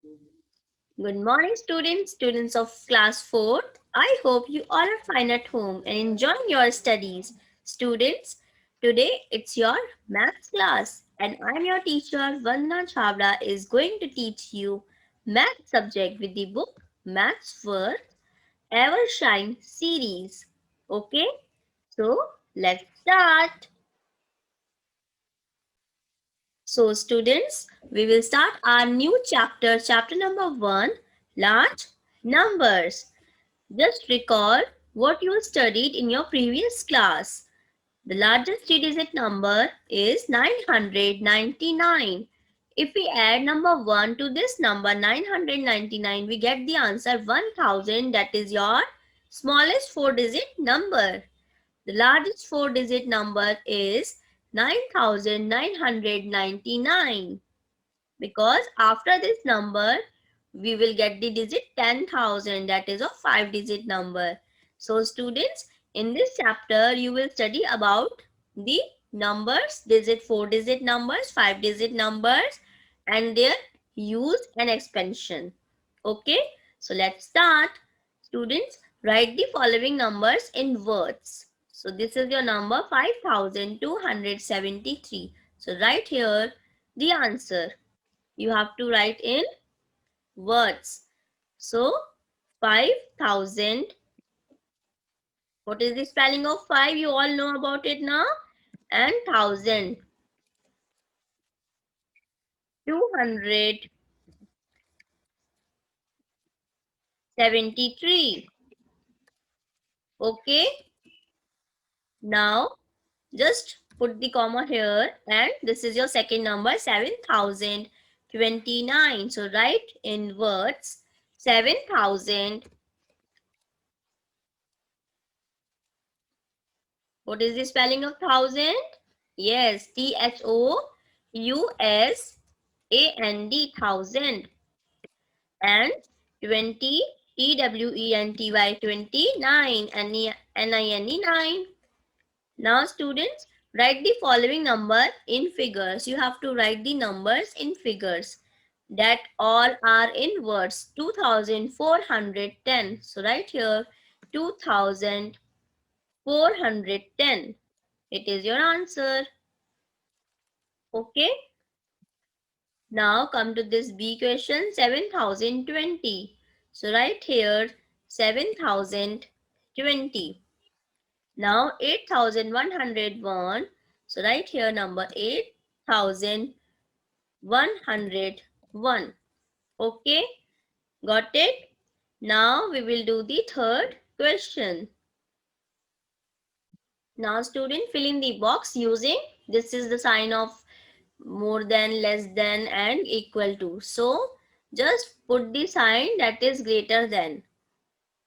Good morning, students of class 4th. I hope you all are fine at home and enjoying your studies. Students, today it's your maths class and I'm your teacher Vandana Chavda is going to teach you math subject with the book Maths for Evershine series. Okay? So, let's start. So, students, we will start our new chapter, chapter number 1, large numbers. Just recall what you studied in your previous class. The largest three-digit number is 999. If we add number 1 to this number 999, we get the answer 1000. That is your smallest four-digit number. The largest four-digit number is 9999 because after this number we will get the digit 10,000, that is a five digit number. So students, in this chapter you will study about the numbers, four digit numbers, five digit numbers and their use and expansion. Okay, so let's start. Students, write the following numbers in words. So this is your number 5273. So write here the answer. You have to write in words. So 5,000. What is the spelling of 5? You all know about it now. And 1,000. 273. Okay. Now just put the comma here and this is your second number 7,029. So write in words 7,000. What is the spelling of thousand? Yes, THOUSAND, thousand. And 20, TWENTY, 29, NINE, 9. Now students, write the following number in figures. You have to write the numbers in figures that all are in words. 2,410. So write here 2,410. It is your answer. Okay. Now come to this B question 7,020. So write here 7,020. Now 8,101. So write here number 8,101. Okay. Got it? Now we will do the third question. Now student, fill in the box using this is the sign of more than, less than and equal to. So just put the sign that is greater than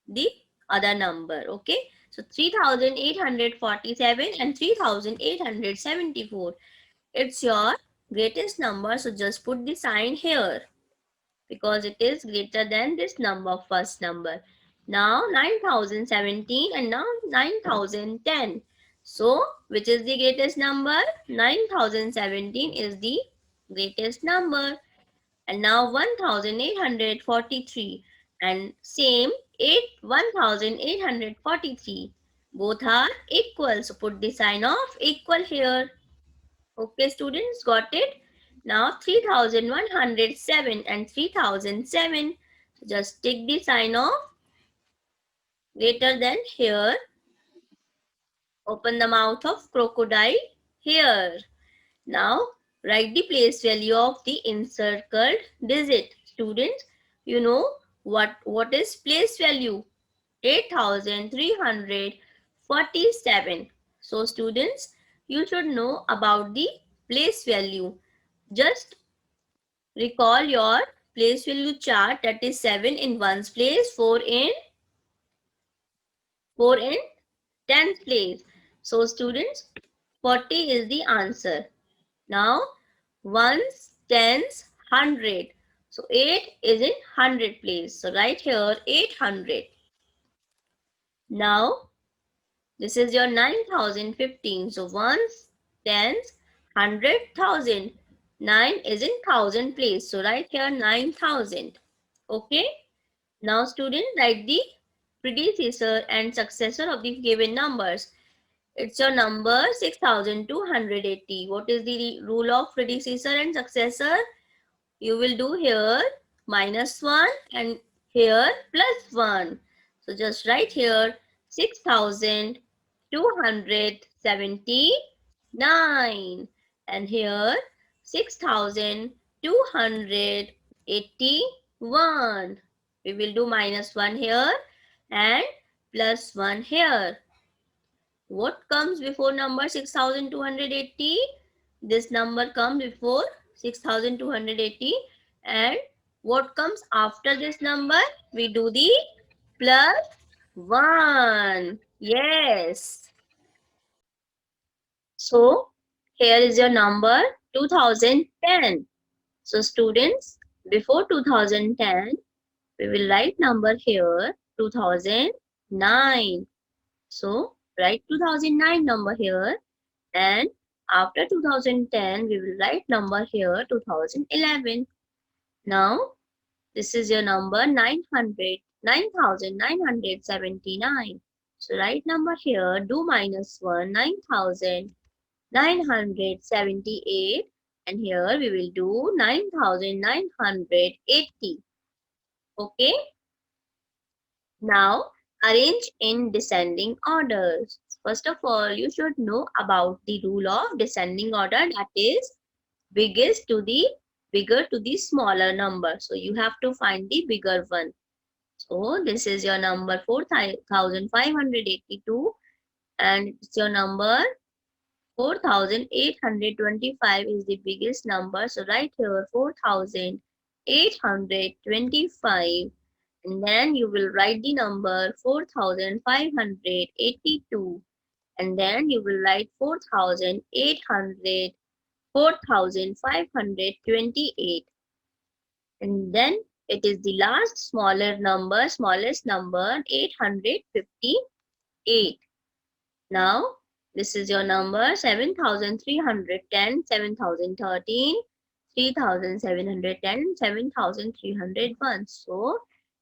the other number. Okay. So 3,847 and 3,874. It's your greatest number. So just put the sign here because it is greater than this number, first number. Now 9,017 and now 9,010. So which is the greatest number? 9,017 is the greatest number. And now 1,843 and same 1,843. Both are equal. So put the sign of equal here. Okay, students, got it? Now 3,107 and 3,007. So just take the sign of greater than here. Open the mouth of crocodile here. Now write the place value of the encircled digit. Students, you know what is place value? 8,347. So students, you should know about the place value. Just recall your place value chart, that is 7 in ones place, 4 in tens place. So students, 40 is the answer. Now ones, tens, 100. So 8 is in 100 place. So write here 800. Now this is your 9,015. So ones, tens, 100,000. 9 is in thousand place. So write here 9,000. Okay. Now student, write the predecessor and successor of the given numbers. It's your number 6280. What is the rule of predecessor and successor? You will do here -1 and here +1. So just write here 6279 and here 6281. We will do -1 here and +1 here. What comes before number 6280? This number comes before 6280. And what comes after this number? We do the +1. Yes. So here is your number 2010. So students, before 2010, we will write number here 2009. So write 2009 number here, and after 2010 we will write number here 2011. Now this is your number 9,979. So write number here, do -1, 9,978, and here we will do 9,980. Okay. Now arrange in descending orders. First of all, you should know about the rule of descending order, that is biggest to the bigger to the smaller number. So you have to find the bigger one. So this is your number 4,582 and it's your number 4,825 is the biggest number. So write here 4,825 and then you will write the number 4,582 and then you will write 4,528 and then it is the last smallest number 858. Now this is your number 7,310, 7,013, 3,710, 7,301. So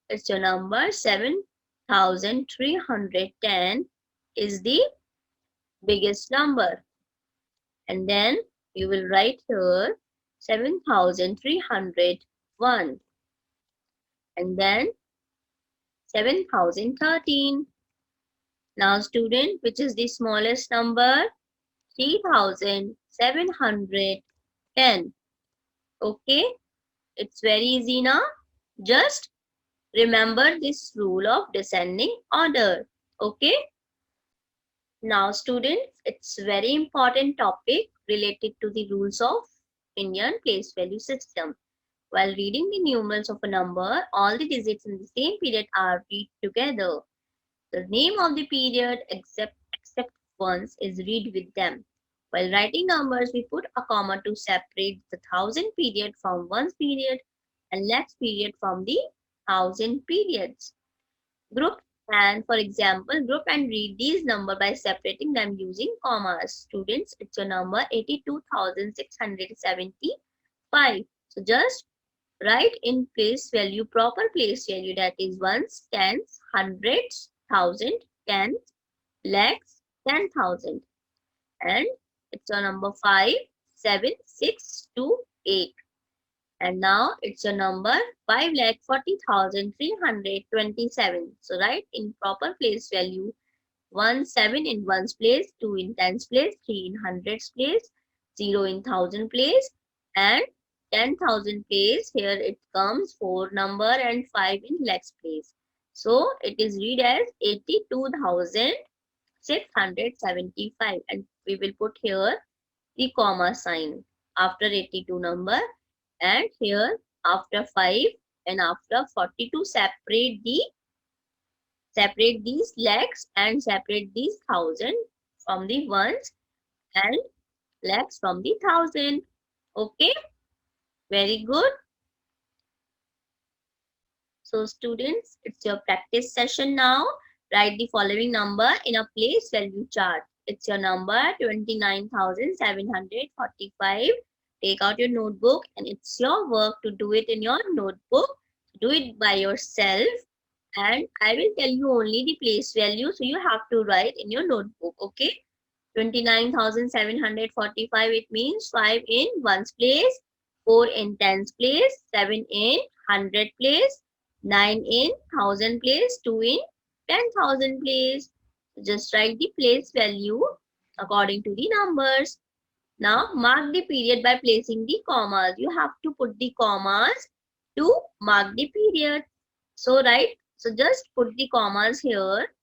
it's your number 7,310 is the biggest number. And then you will write here 7,301 and then 7,013. Now student, which is the smallest number? 3,710. Okay, it's very easy now. Just remember this rule of descending order. Okay. Now students, it's very important topic related to the rules of Indian place value system. While reading the numerals of a number, all the digits in the same period are read together. The name of the period except once is read with them. While writing numbers, we put a comma to separate the thousand period from one's period and lakhs period from the thousand periods. Group and for example, group and read these number by separating them using commas. Students, it's your number 82,675. So just write in place value, proper place value, that is ones, tens, hundreds, thousand, tens, lakhs, 10,000. And it's your number 5, 7, 6, 2, 8. And now it's your number 5,40,327. So write in proper place value 1, 7 in ones place, 2 in tens place, 3 in hundreds place, 0 in thousand place, and 10,000 place. Here it comes 4 number and 5 in lakhs place. So it is read as 82,675 and we will put here the comma sign after 82 number and here after 5 and after 42 separate these lakhs and separate these thousand from the ones and lakhs from the thousand. Okay, very good. So students, it's your practice session now. Write the following number in a place value chart. It's your number 29,745 take out your notebook and it's your work to do it in your notebook. Do it by yourself and I will tell you only the place value. So you have to write in your notebook. Okay. 29,745, it means 5 in ones place, 4 in tens place, 7 in hundred place, 9 in thousand place, 2 in 10,000 place. Just write the place value according to the numbers. Now mark the period by placing the commas. You have to put the commas to mark the period. So just put the commas here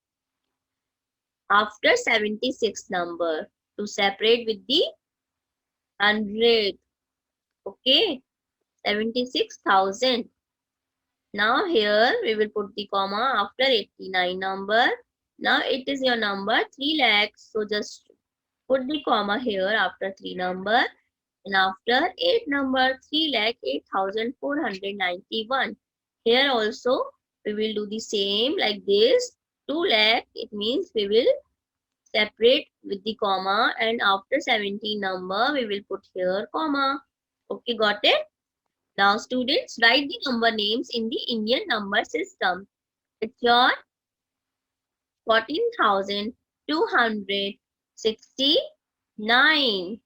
after 76 number to separate with the 100. Okay, 76,000. Now here we will put the comma after 89 number. Now it is your number 3 lakhs. So just put the comma here after 3 number. And after 8 number 3 lakh 8,491. Here also we will do the same like this. 2 lakh, it means we will separate with the comma and after 17 number we will put here comma. Okay, got it? Now students, write the number names in the Indian number system. It's your 14,269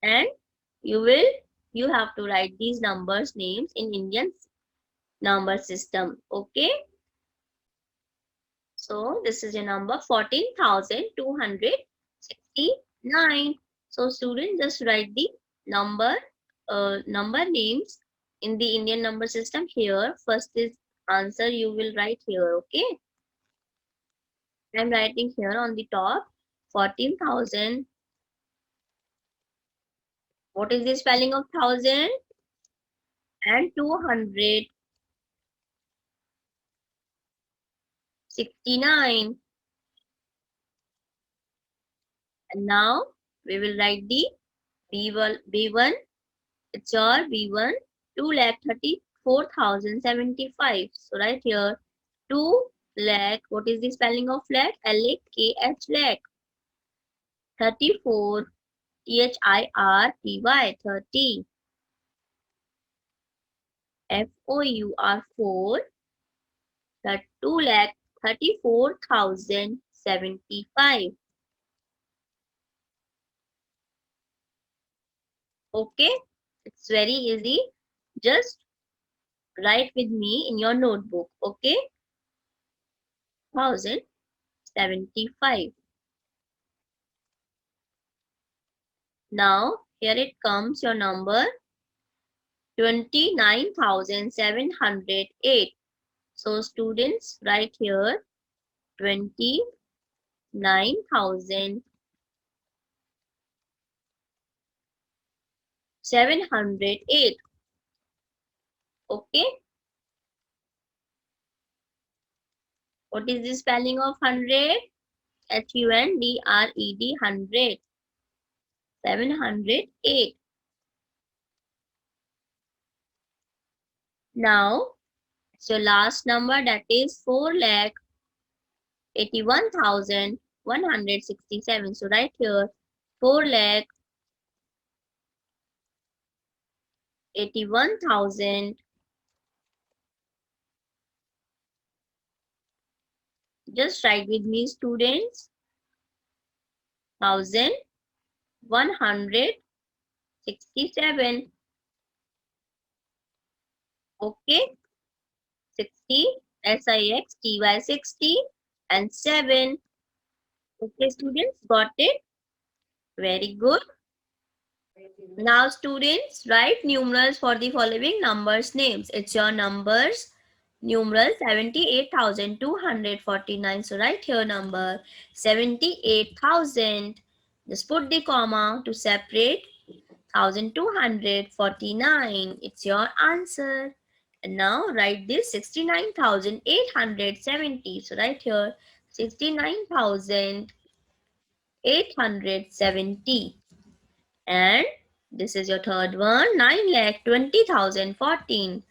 and you have to write these numbers names in Indian number system. Okay, so this is your number 14,269. So student, just write the number names in the Indian number system here. First is answer you will write here. Okay, I'm writing here on the top 14,000. What is the spelling of thousand? And 269. And now we will write the B1. It's your B1 2,34,075. So right here 2 lakh. What is the spelling of lakh? LAKH lakh. 34 THIRTY 30. FOUR 2,34,075. Okay, it's very easy. Just write with me in your notebook. Okay, 1075. Now here it comes your number 29,708. So students, write here 29,708. Okay. What is the spelling of 100? HUNDRED 100. 708. Now it's your last number, that is 4,81,167. So right here 4,81,000. Just write with me students. 1,167. Okay. 60 SIXTY 60 and 7. Okay students, got it? Very good. Now students, write numerals for the following numbers names. It's your numbers. Numeral 78,249. So write here number 78,000. Just put the comma to separate 1,249. It's your answer. And now write this 69,870. So write here 69,870. And this is your third one, 9,20,014.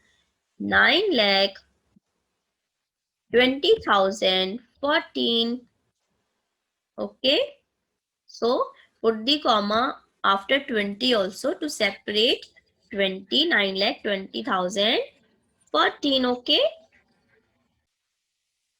9,20,014. Okay. So put the comma after 20 also to separate 29 lakh 20,000 14. Okay.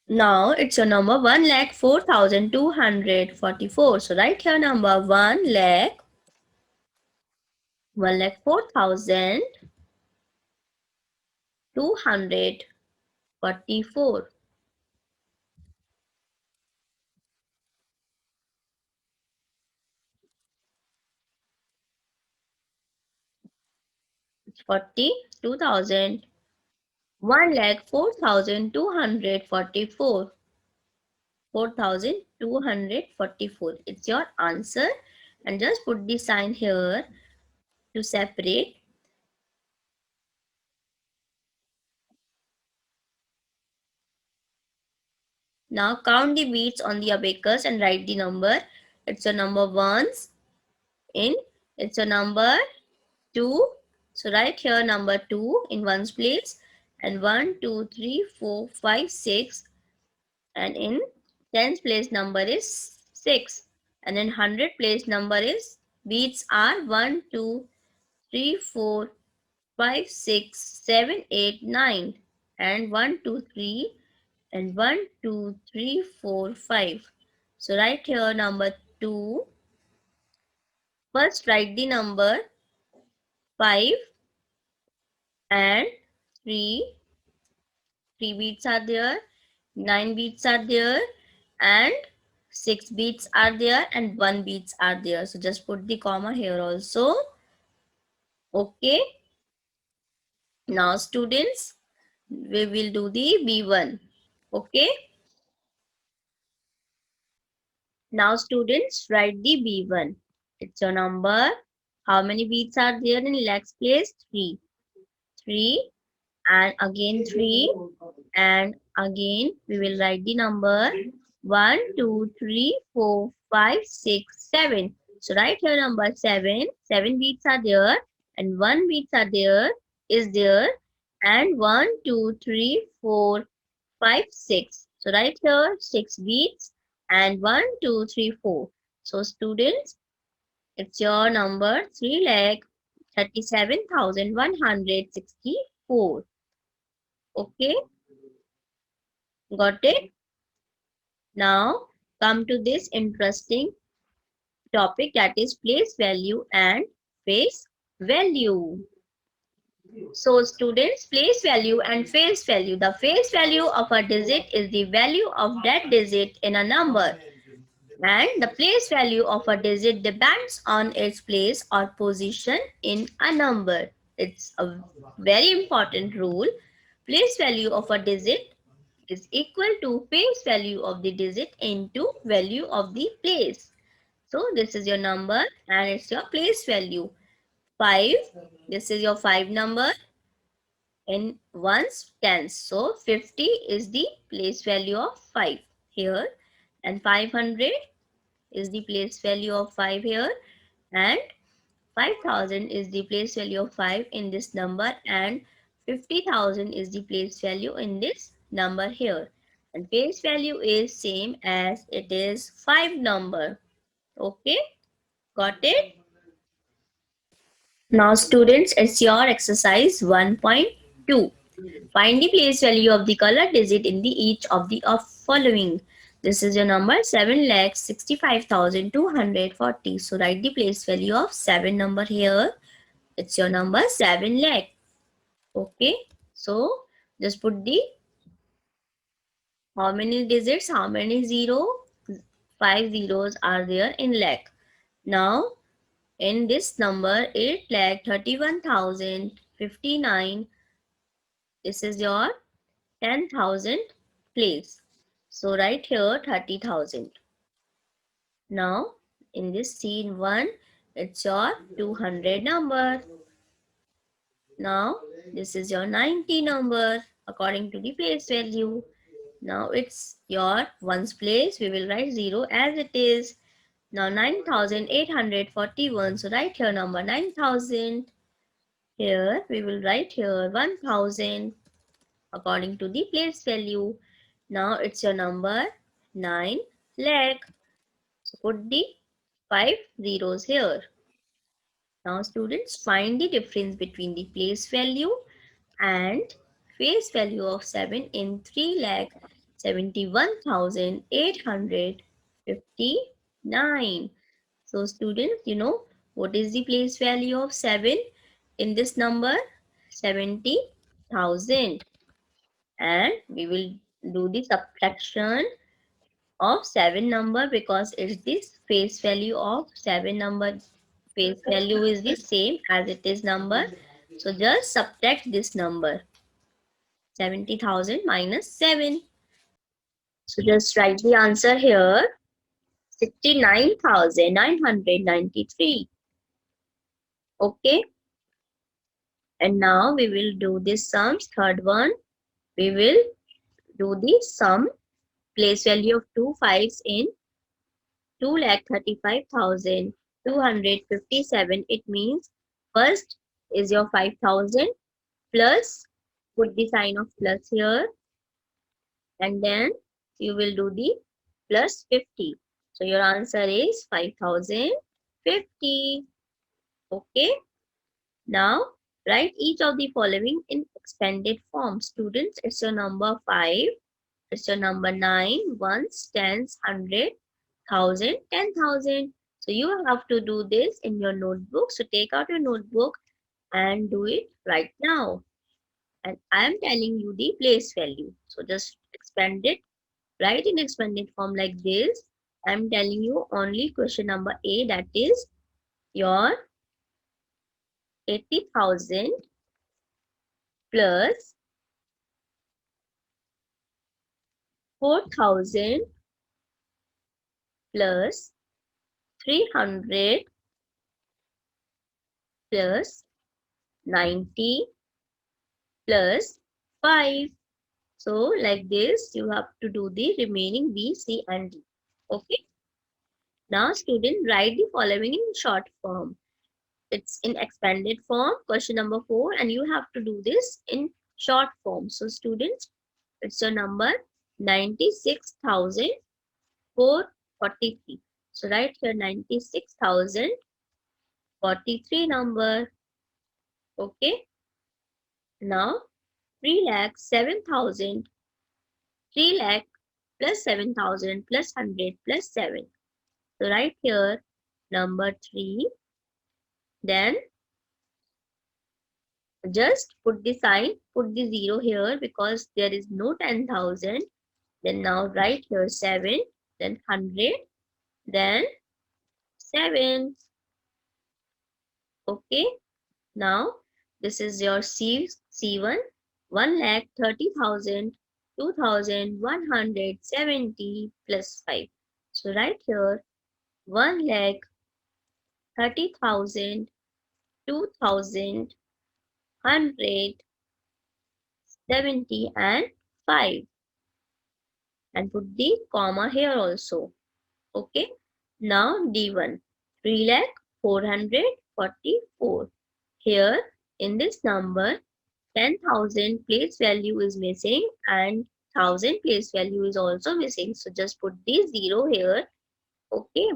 Now it's your number 1,04,244. So write here number 1,04,244. 42,000. 1,04,244. 4,244. It's your answer. And just put the sign here to separate. Now count the beats on the abacus and write the number. It's a number ones in. It's a number two. So write here number two in ones place. And 1, 2, 3, 4, 5, 6. And in tens place number is 6. And in hundred place number is beats are 1, 2, 3, 4, 5, 6, 7, 8, 9. And 1, 2, 3. And 1, 2, 3, 4, 5. So write here number 2. First write the number 5 and 3. 3 beats are there, 9 beats are there, and 6 beats are there, and 1 beats are there. So just put the comma here also. Okay. Now students, we will do the B1. Okay. Now students, write the B1. It's your number. How many beats are there in lakhs place? 3. 3 and again 3 and again we will write the number 1, 2, 3, 4, 5, 6, 7. So write here number 7. 7 beats are there and 1 beats are there is there and 1, 2, 3, 4, 5, 6. So write here 6 beats and 1, 2, 3, 4. So students, it's your number 3,37,164. Okay, got it? Now come to this interesting topic, that is place value and face value. So students, place value and face value. The face value of a digit is the value of that digit in a number. And the place value of a digit depends on its place or position in a number. It's a very important rule. Place value of a digit is equal to face value of the digit into value of the place. So this is your number and it's your place value. 5. This is your 5 number in ones tens. So 50 is the place value of 5 here and 500 is the place value of 5 here and 5,000 is the place value of 5 in this number and 50,000 is the place value in this number here. And place value is same as it is 5 number. Okay, got it? Now students, it's your exercise 1.2. Find the place value of the color digit in the each of the following. This is your number 7,65,240. So write the place value of 7 number here. It's your number 7 lakh. Okay. So just put the how many digits, how many zero, 5 zeros are there in lakh. Now in this number 8,31,059. This is your 10,000 place. So write here 30,000. Now in this scene 1, it's your 200 number. Now this is your 90 number according to the place value. Now it's your ones place. We will write 0 as it is. Now 9,841. So write here number 9,000. Here we will write here 1,000 according to the place value. Now it's your number 9 lakh. So put the 5 zeros here. Now students, find the difference between the place value and face value of 7 in 3,71,859. So students, you know what is the place value of 7 in this number? 70,000. And we will do the subtraction of 7 number because it's this face value of 7 number. Face value is the same as it is number. So just subtract this number. 70,000 minus 7. So just write the answer here. 69,993. Okay. And now we will do this sums. Third one. We will do the sum. Place value of two fives in 2,35,257. It means first is your 5,000 plus, put the sign of plus here, and then you will do the plus 50. So your answer is 5,050. Okay. Now write each of the following in expanded form. Students, it's your number 5, it's your number 9, ones, tens, 100, 1,000, 10,000. So you have to do this in your notebook. So take out your notebook and do it right now. And I am telling you the place value. So just expand it, write in expanded form like this. I am telling you only question number A, that is your 80,000 plus 4,000 plus 300 plus 90 plus 5. So like this, you have to do the remaining B, C and D. Okay. Now student, write the following in short form. It's in expanded form, question number 4, and you have to do this in short form. So students, it's your number 96,443. So write here 96,043 number. Okay. Now 3 lakh 7,000, 3 lakh plus 7,000 plus 100 plus 7. So write here number 3. Then just put the sign, put the 0 here because there is no 10,000. Then now write here 7, then 100, then 7. Okay. Now this is your C1, 1,30,000, 2,170 plus 5. So write here 1,30,000, 2,170 and 5. And put the comma here also. Okay. Now D1, 3,444. Here in this number, 10,000 place value is missing and 1,000 place value is also missing. So just put the 0 here. Okay.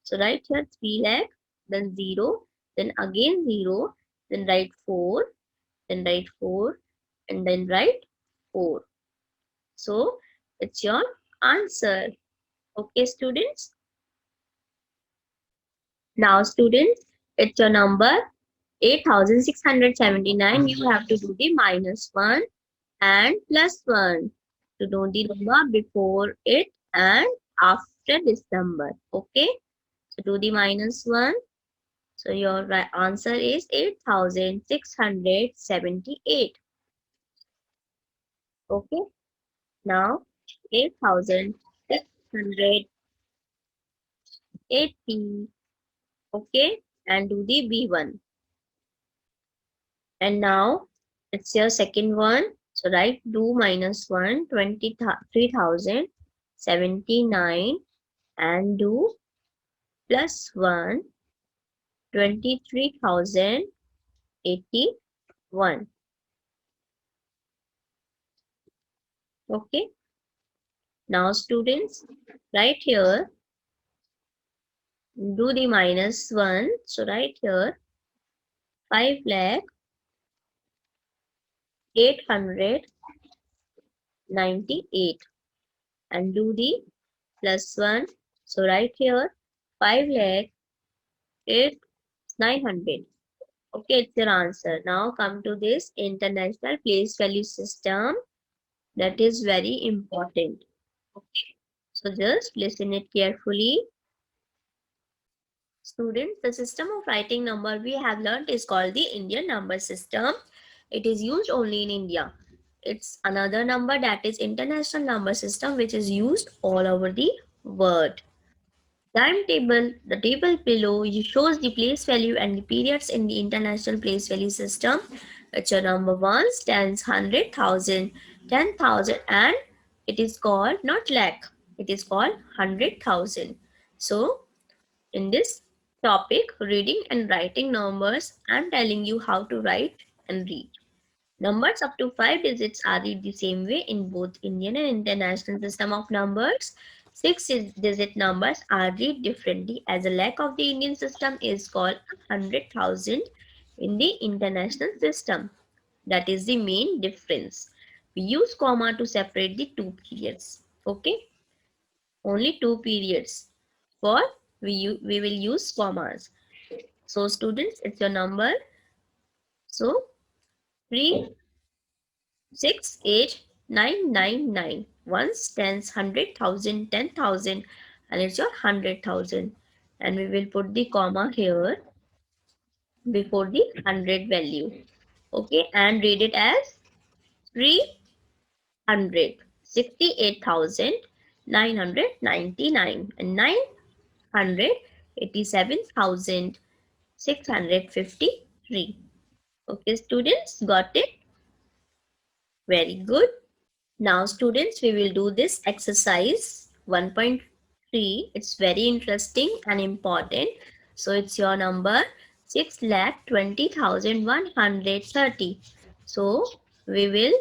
So write here 3 lakh, then 0, then again 0, then write 4, then write 4, and then write 4. So it's your answer. Okay, students. Now, students, it's your number 8,679. You have to do the minus 1 and plus 1 to know the number before it and after this number. Okay. So do the minus 1. So your right answer is 8,678. Okay. Now 8,680. Okay. And do the B1. And now it's your second one. So write do minus 1, 23,079 and do plus 1, 23,081. Okay. Now students, right here, do the minus 1. So right here, 5 lakh 898 and do the plus 1. So right here 5 lakh 8 900. Okay, it's your answer. Now come to this international place value system. That is very important. Okay. So just listen it carefully. Students, the system of writing number we have learned is called the Indian number system. It is used only in India. It's another number that is international number system which is used all over the world. Timetable, the table below shows the place value and the periods in the international place value system. It's your number 1 stands 100,000, 10,000 and it is called not lakh, it is called 100,000. So in this topic, reading and writing numbers, I'm telling you how to write and read. Numbers up to 5 digits are read the same way in both Indian and international system of numbers. 6-digit numbers are read differently as a lakh of the Indian system is called 100,000 in the international system. That is the main difference. We use comma to separate the two periods. Okay, only two periods. For we will use commas. So students, it's your number. So 368,999. Once, tens, 100,000, 10,000, and it's your 100,000. And we will put the comma here before the 100 value. Okay, and read it as 368,999 and 987,653. Okay, students, got it? Very good. Now, students, we will do this exercise 1.3. It's very interesting and important. So, it's your number 6,20,130. So, we will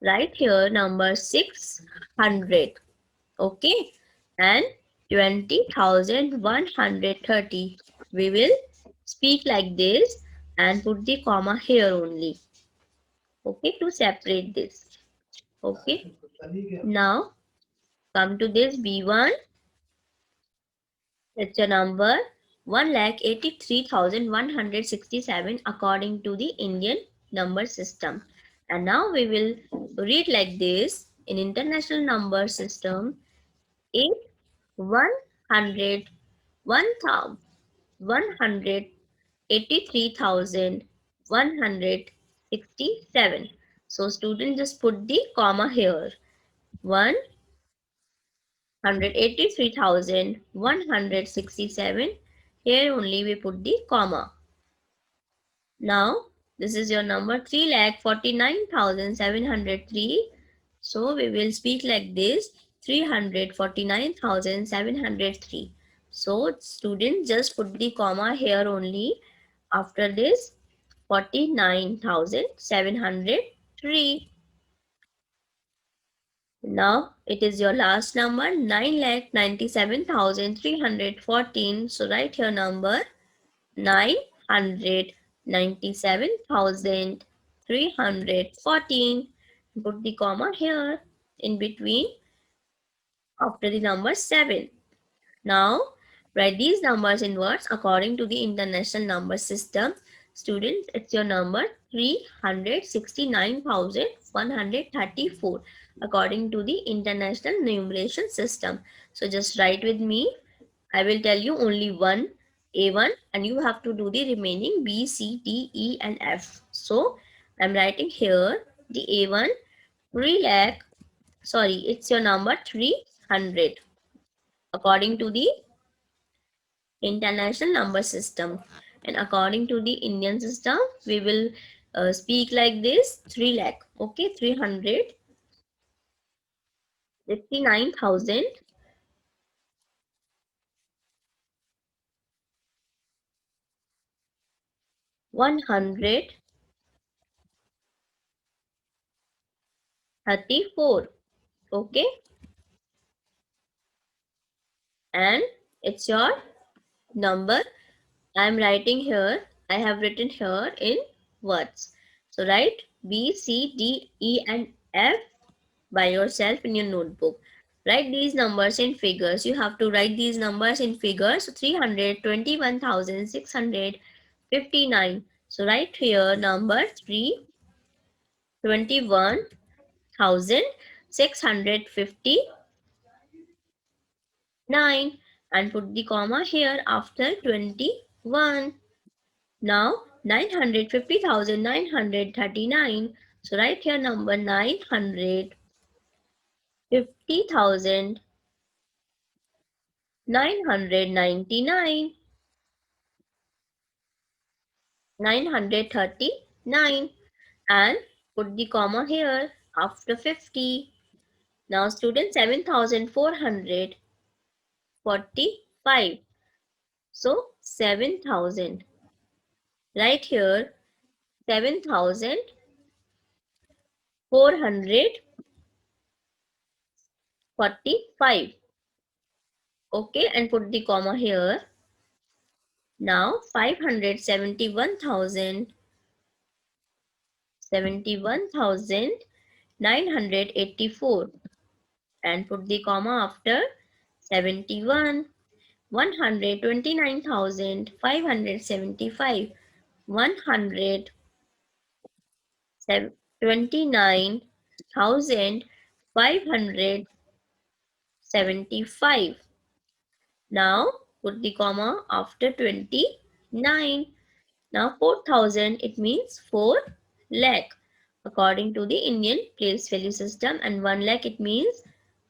write here number 600. Okay. And 20,130. We will speak like this and put the comma here only. Okay. To separate this. Okay. Now, come to this B1. It's a number 1,83,167 according to the Indian number system. And now we will read like this in international number system 8 100 183,167. So student just put the comma here. 183,167. Here only we put the comma. Now this is your number 3,49,703. So we will speak like this 349,703. So students just put the comma here only after this 49,703. Now it is your last number 9,97,314. So write your number 997,314. Put the comma here in between after the number 7. Now write these numbers in words according to the international number system. Students, it's your number 369,134 according to the international numeration system. So just write with me. I will tell you only one A1 and you have to do the remaining B, C, D, E and F. So I'm writing here the A1 3 lakh, sorry, it's your number 300 according to the international number system. And according to the Indian system, we will speak like this 3 lakh. Okay, 359,134. 34. Okay, and it's your number. I'm writing here I have written here in words. So write B, C, D, E and F by yourself in your notebook. Write these numbers in figures. You have to write these numbers in figures. So 321,659. So write here number 321,659 and put the comma here after 21. Now 950,939. So write here number 950,999, 939 and put the comma here after 50. Now student 7,445. So 7,000. Right here 7,445. Okay, and put the comma here. Now 571,984 and put the comma after 71. 129,575. 129,575. Now put the comma after 29. Now 4,000 it means 4 lakh according to the Indian place value system, and 1 lakh it means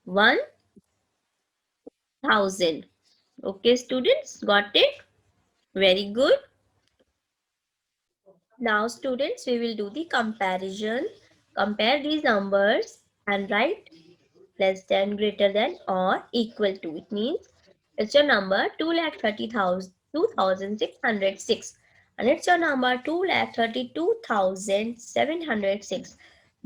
1,000. Okay students, got it? Very good. Now students, we will do the comparison. Compare these numbers and write less than, greater than or equal to. It means it's your number 2,30,2,606 and it's your number 2,32,706.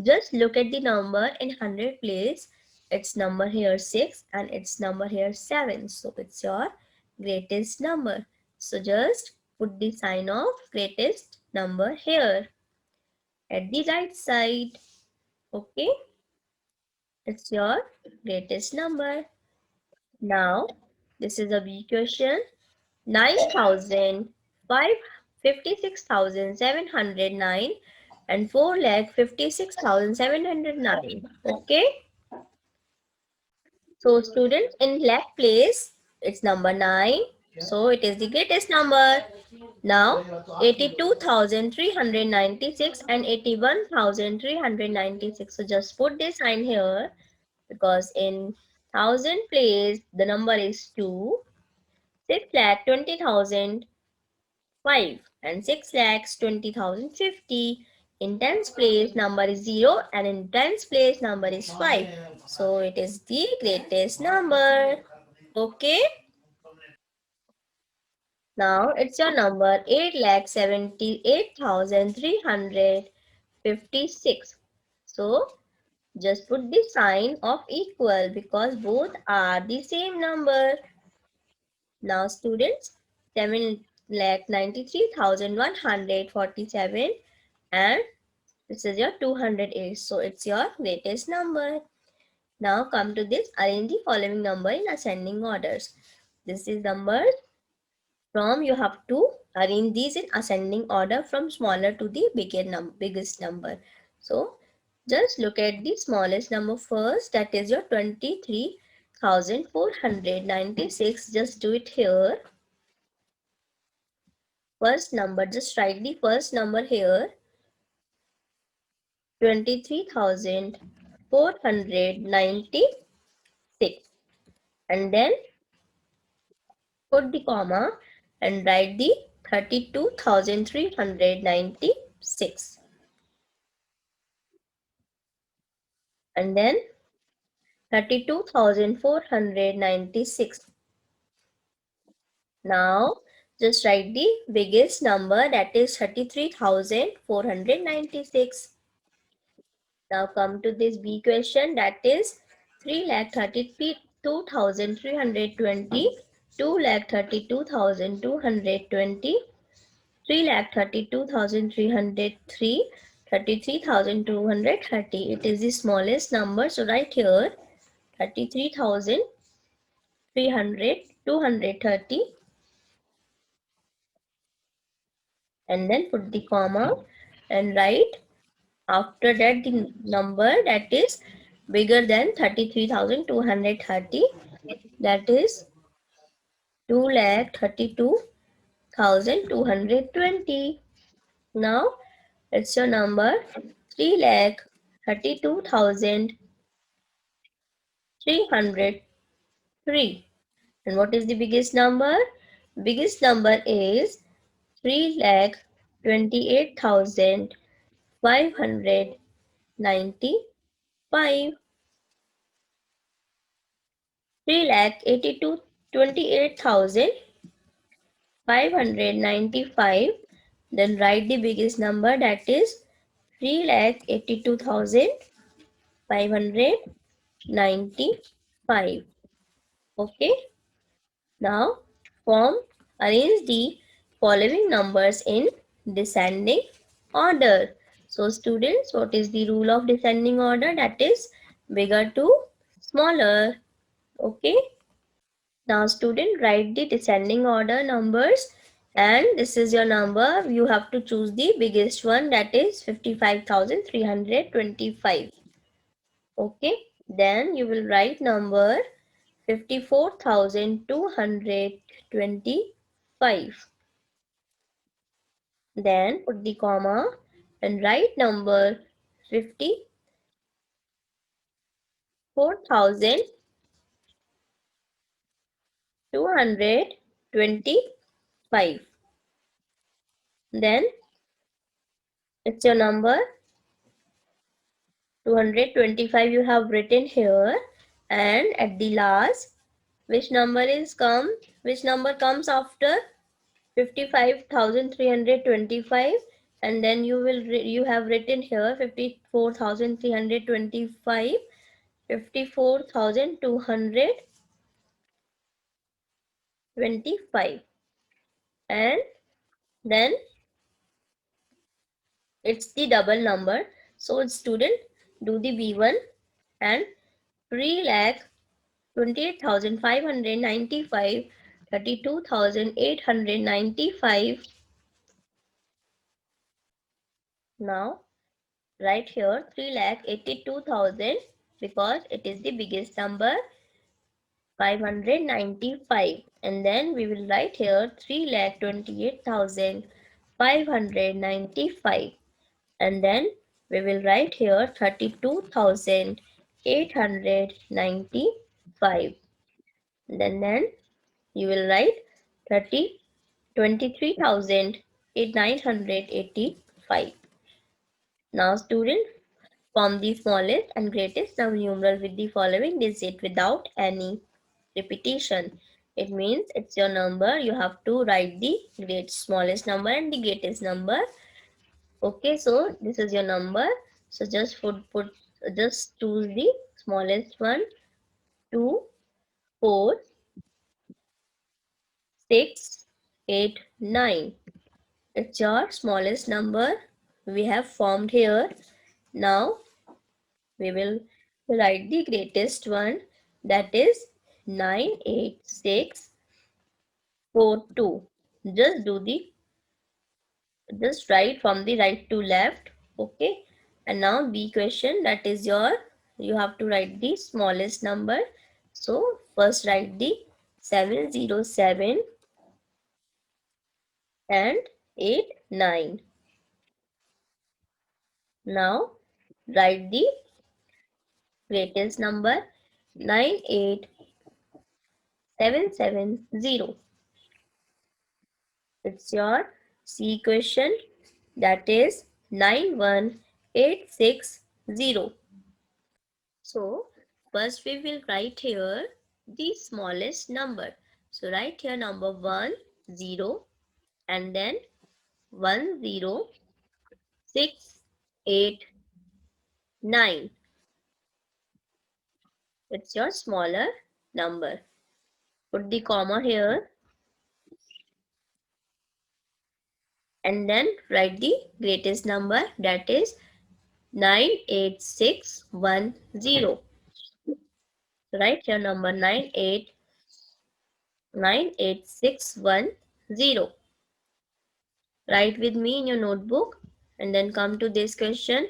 Just look at the number in 100 place. Its number here 6 and its number here 7. So it's your greatest number. So just put the sign of greatest number here at the right side. Okay, it's your greatest number. Now, this is a B question. 9,556,709 and 4,56,709. Okay. So, students, in lakh place, it's number 9. So, it is the greatest number. Now, 82,396 and 81,396. So, just put this sign here because in thousand place, the number is 2. 6,20,005 and 6,20,050. In tens place number is 0 and in tens place number is 5. So it is the greatest number. Okay. Now it's your number 8,78,356. So just put the sign of equal because both are the same number. Now students, 7,93,147 and this is your 208. So it's your greatest number. Now come to this, arrange the following number in ascending orders. This is numbers from, you have to arrange these in ascending order from smaller to the biggest number. So just look at the smallest number first, that is your 23,496. Just do it here. First number, just write the first number here. 23,496 and then put the comma and write the 32,396 and then 32,496. Now just write the biggest number, that is 33,496. Now come to this B question, that is 3,32,320, 2,32,220, 3,32,303, 33,230. It is the smallest number. So write here 33,300, 230, and then put the comma and write after that the number that is bigger than 33,230, that is 2,32,220. Now it's your number 3,32,303. And what is the biggest number? Biggest number is 3,28,595. 3,82,28,595. Then write the biggest number, that is 3,82,595. Okay. Now arrange the following numbers in descending order. So students, what is the rule of descending order? That is bigger to smaller. Okay. Now student, write the descending order numbers, and this is your number. You have to choose the biggest one, that is 55,325. Okay. Then you will write number 54,225. Then put the comma and write number 54,225. Then it's your number 225 you have written here, and at the last which number comes after 55,325, and then you have written here 54,325, 54,225, and then it's the double number. So student, do the B1 and 3,28,595, 32,895. Now write here 3,82,000 because it is the biggest number, 595, and then we will write here 3,28,595, and then we will write here 32,895. Then you will write 23,985. Now student, form the smallest and greatest numeral with the following digit without any repetition. It means it's your number. You have to write the smallest number and the greatest number. Okay, so this is your number. So just just choose the smallest one. 2, 4, 6, 8, 9. It's your smallest number we have formed here. Now we will write the greatest one, that is 98642. Just do the just write from the right to left. Okay. And now B question, that is you have to write the smallest number. So first write the 707 and 89. Now write the greatest number 98770. It's your C question, that is 91860. So first we will write here the smallest number. So write here number 1, 0, and then 10689. It's your smaller number. Put the comma here and then write the greatest number, that is 98610. Write your number 98610. Write with me in your notebook and then come to this question.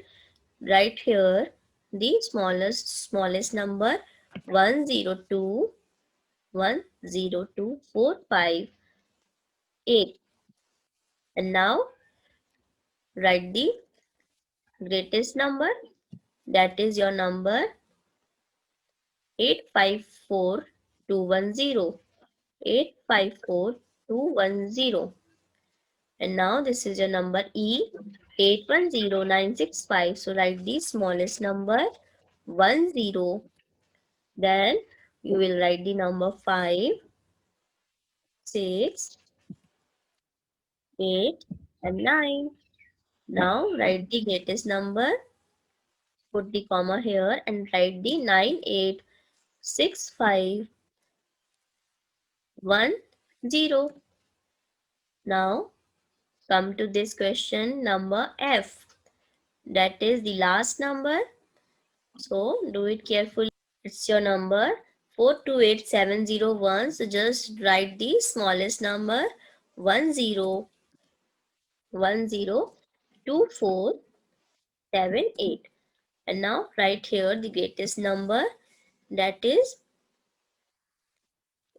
Write here the smallest number 102 102,458. And now write the greatest number, that is your number 854,210. 854,210. And now this is your number E, 810965. So write the smallest number 10. Then you will write the number 5, 6, 8 and 9. Now write the greatest number, put the comma here and write the 9865110. Now come to this question number F, that is the last number. So do it carefully. It's your number 428701. So just write the smallest number 102478. And now write here the greatest number, that is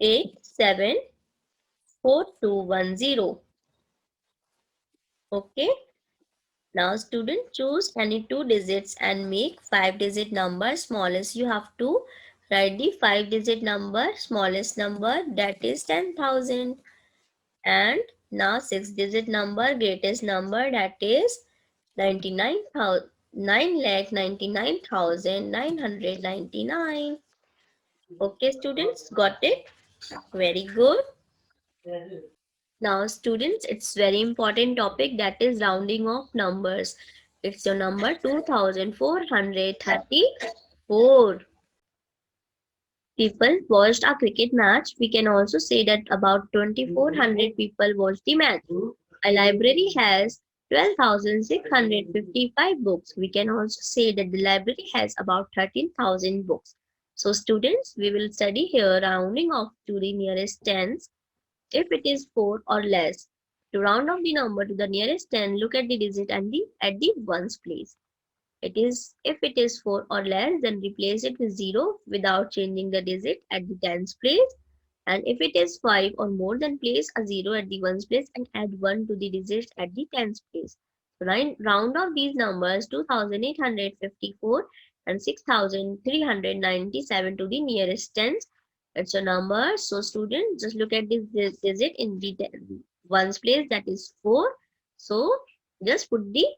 874210. Okay. Now student, choose any two digits and make 5-digit number smallest. You have to write the 5-digit number, smallest number, that is 10,000. And now 6-digit number, greatest number, that is 9,99,999. Okay students, got it? Very good. Now students, it's very important topic, that is rounding of numbers. It's your number 2434. People watched a cricket match. We can also say that about 2400 people watched the match. A library has 12,655 books. We can also say that the library has about 13,000 books. So students, we will study here rounding off to the nearest tens. If it is 4 or less, to round off the number to the nearest 10, look at the digit and at the ones place. If it is 4 or less, then replace it with 0 without changing the digit at the tens place. And if it is 5 or more, then place a 0 at the ones place and add 1 to the digit at the tens place. So round off these numbers 2854 and 6397 to the nearest tens. It's a number. So student, just look at this digit in the ones place, that is 4. So just put the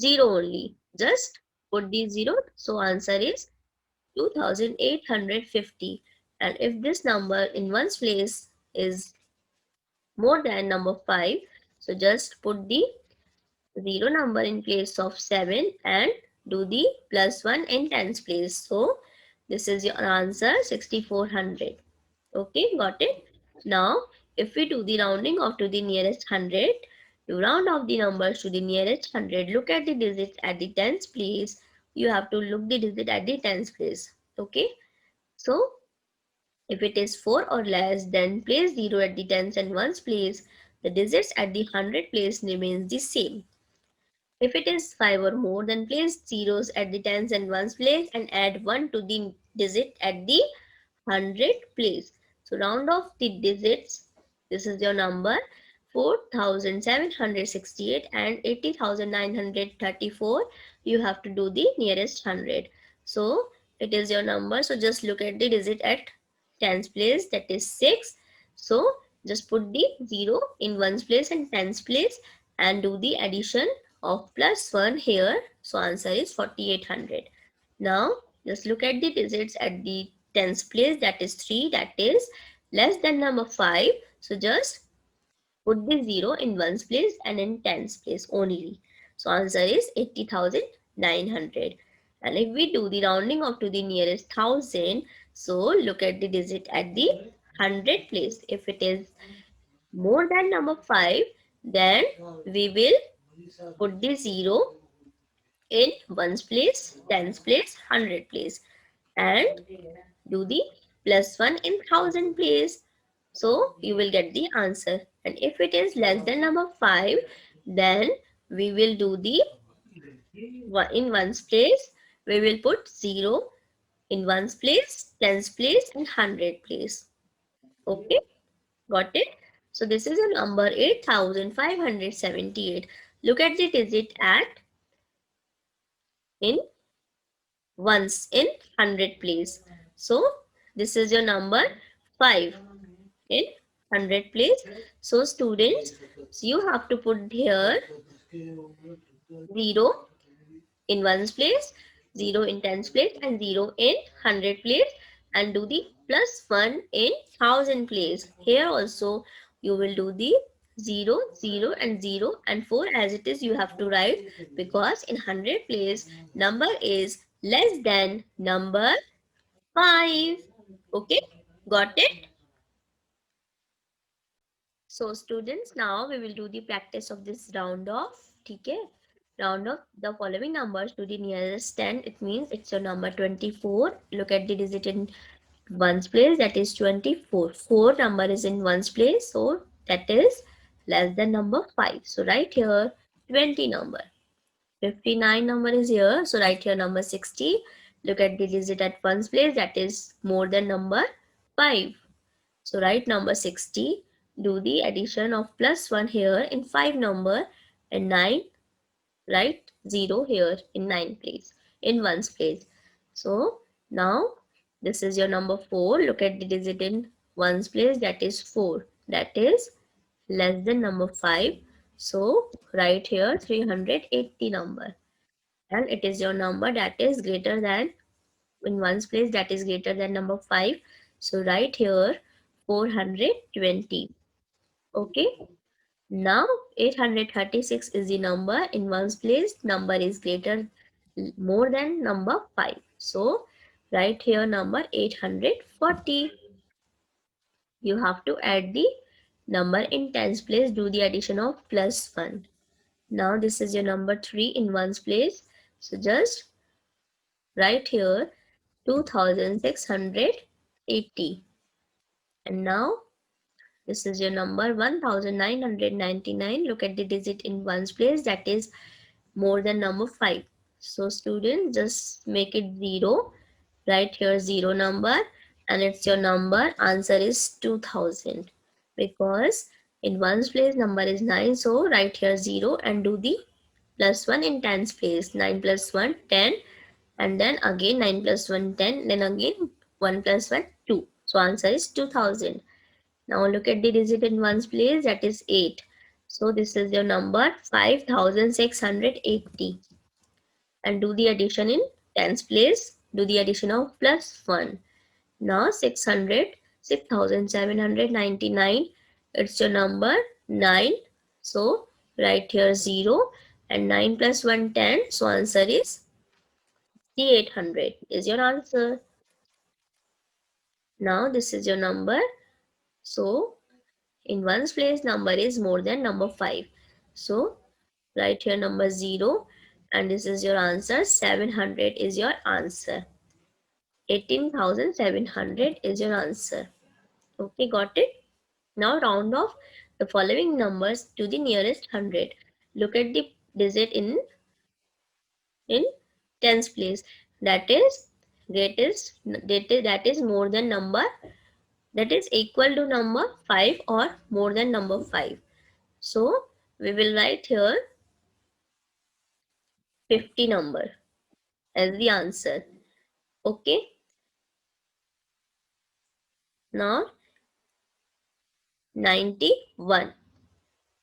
0 only. Just put the 0. So answer is 2850. And if this number in ones place is more than number 5, so just put the 0 number in place of 7 and do the plus 1 in tens place. So this is your answer 6400. Okay, got it? Now if we do the rounding off to the nearest 100, to round off the numbers to the nearest 100, look at the digits at the tens place. You have to look the digit at the tens place. Okay, so if it is 4 or less, then place 0 at the tens and ones place. The digits at the 100 place remains the same. If it is 5 or more, then place zeros at the tens and ones place and add 1 to the digit at the 100 place. So round off the digits. This is your number 4,768 and 80,934. You have to do the nearest 100. So it is your number. So just look at the digit at tens place, that is 6. So just put the 0 in ones place and tens place and do the addition of plus 1 here. So answer is 4800. Now just look at the digits at the tens place, that is 3, that is less than number 5. So just put the 0 in ones place and in tens place only. So answer is 80,900. And if we do the rounding off to the nearest 1000, so look at the digit at the 100 place. If it is more than number 5, Then we will put the 0 in ones place, tens place, hundred place, and do the plus 1 in thousand place. So you will get the answer. And if it is less than number 5, then we will do the in ones place. We will put 0 in ones place, tens place, and hundred place. Okay, got it? So this is a number 8578. Look at the digit at in ones in hundred place. So this is your number 5 in hundred place. So students, so you have to put here 0 in ones place, 0 in tens place, and 0 in hundred place, and do the plus 1 in thousand place. Here also you will do the 0, 0 and 0 and 4 as it is you have to write, because in hundred place number is less than number 5. Okay, got it? So students, now we will do the practice of this round off. Okay, round off the following numbers to the nearest 10. It means it's your number 24. Look at the digit in ones place, that is 24. 4 number is in ones place, so that is less than number 5. So right here 20 number. 59 number is here, so write here number 60. Look at the digit at ones place, that is more than number 5. So write number 60. Do the addition of plus 1 here in 5 number, and 9, write 0 here in 9 place, in ones place. So now this is your number 4. Look at the digit in ones place, that is 4. That is less than number 5. So write here 380 number, and it is your number that is greater than in ones place, that is greater than number 5. So write here 420. Okay, now 836 is the number in ones place. Number is greater, more than number 5. So write here number 840. You have to add the number in tens place. Do the addition of plus 1. Now this is your number 3 in ones place. So just write here 2680. And now this is your number 1999. Look at the digit in ones place, that is more than number 5. So students, just make it 0. Write here 0 number, and it's your number. Answer is 2000, because in ones place number is 9. So write here 0 and do the plus 1 in tens place. 9 plus 1 10, and then again 9 plus 1 10, then again 1 plus 1 2. So answer is 2000. Now look at the digit in ones place, that is 8. So this is your number 5680, and do the addition in tens place. Do the addition of plus 1. Now 6,799. It's your number 9. So write here 0, and 9 plus 1 10. So answer is 800 is your answer. Now this is your number. So in ones place number is more than number 5. So write here number 0, and this is your answer. 700 is your answer. 18,700 is your answer. Okay, got it? Now round off the following numbers to the nearest 100. Look at the digit in tens place. That is that is more than number, that is equal to number 5 or more than number 5. So we will write here 50 number as the answer. Okay, now 91.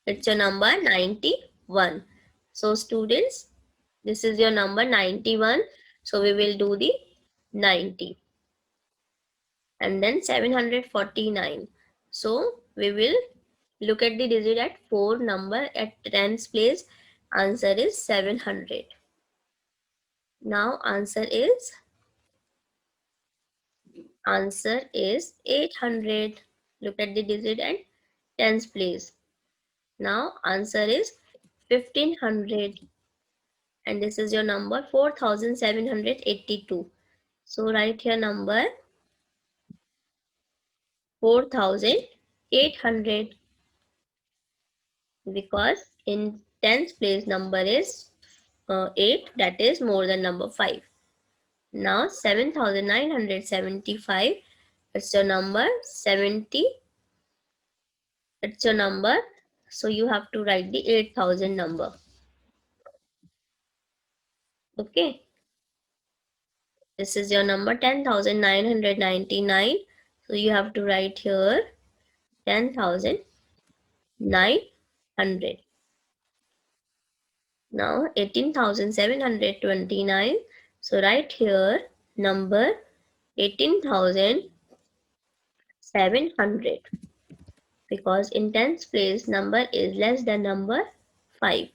It's your number 91. So students, this is your number 91. So we will do the 90, and then 749. So we will look at the digit at 4 number at tens place. Answer is 700. Now answer is 800. Look at the digit at tens place. Now answer is 1500, and this is your number 4782. So write here number 4800, because in tens place number is 8, that is more than number 5. Now 7975, it's your number 70, it's your number, so you have to write the 8000 number. Okay, this is your number 10,999, so you have to write here 10,900. Now 18,729, so write here number 18,700, because in tens place number is less than number 5.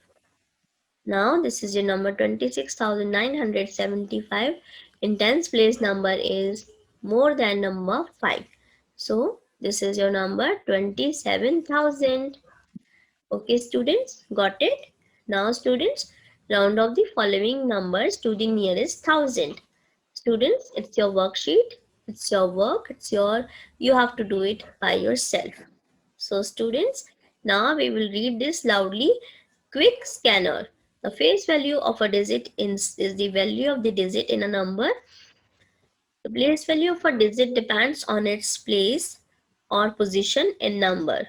Now this is your number 26,975. In tens place number is more than number 5. So this is your number 27,000. Okay students, got it? Now students, round off the following numbers to the nearest thousand. Students, it's your worksheet, it's your work, you have to do it by yourself. So students, now we will read this loudly. Quick scanner. The face value of a digit is the value of the digit in a number. The place value of a digit depends on its place or position in number.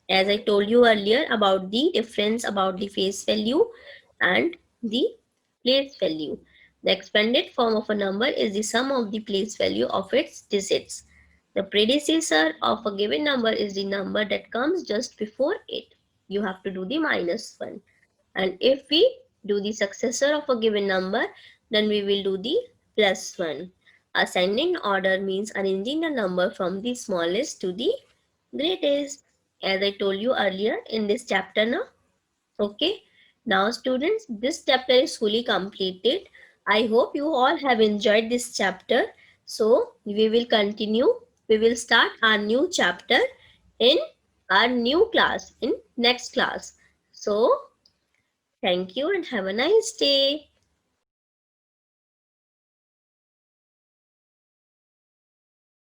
As I told you earlier about the difference about the face value and the place value. The expanded form of a number is the sum of the place value of its digits. The predecessor of a given number is the number that comes just before it. You have to do the minus 1. And if we do the successor of a given number, then we will do the plus 1. Ascending order means arranging the number from the smallest to the greatest, as I told you earlier in this chapter now. Okay, now students, this chapter is fully completed. I hope you all have enjoyed this chapter. So we will continue. We will start our new chapter in our new class, in next class. So thank you and have a nice day.